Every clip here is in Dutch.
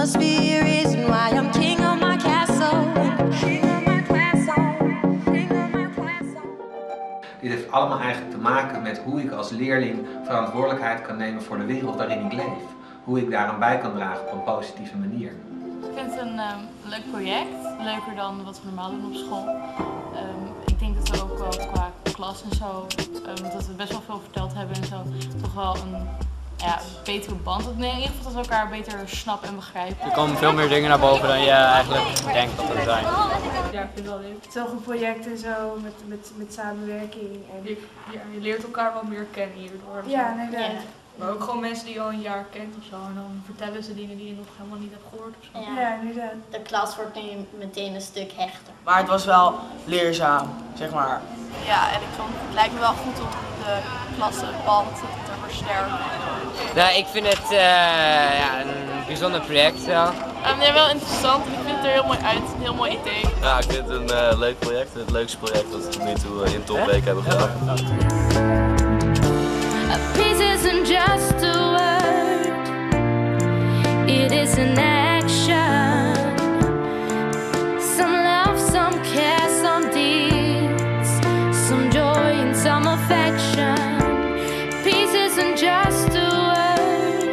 Must be a reason why I'm king of my castle. King of my castle. King of my castle. Dit heeft allemaal eigenlijk te maken met hoe ik als leerling verantwoordelijkheid kan nemen voor de wereld waarin ik leef. Hoe ik daaraan bij kan dragen op een positieve manier. Ik vind het een leuk project, leuker dan wat we normaal doen op school. Ik denk dat we ook wel qua klas en zo, dat we best wel veel verteld hebben en zo, toch wel een betere band. In ieder geval dat we elkaar beter snappen en begrijpen. Er komen veel meer dingen naar boven dan je eigenlijk denkt dat er zijn. Ja, ik vind het wel leuk. Het is wel een project en zo, met samenwerking. En... Je leert elkaar wel meer kennen hierdoor. Ja, inderdaad. Ja. Maar ook gewoon mensen die je al een jaar kent of zo. En dan vertellen ze dingen die je nog helemaal niet hebt gehoord of zo. Ja, inderdaad. De klas wordt nu meteen een stuk hechter. Maar het was wel leerzaam, zeg maar. Ja, en het lijkt me wel goed om de klassenband te versterken. Nou, ik vind het een bijzonder project wel. Ja, wel interessant en ik vind het er heel mooi uit. Een heel mooi idee. Ja, ik vind het een leuk project. Het leukste project dat we tot nu toe in Topweek hebben gedaan. A peace isn't just a word, it is an action. Some love, some care, some deeds, some joy and some affection. Peace isn't just a word,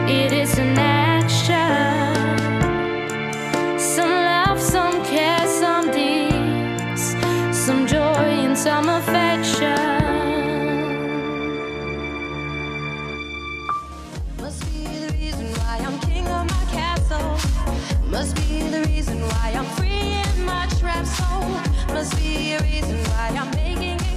it is an action. Some love, some care, some deeds, some joy and some affection. Must be the reason why I'm free in my trap soul. Must be a reason why I'm making it.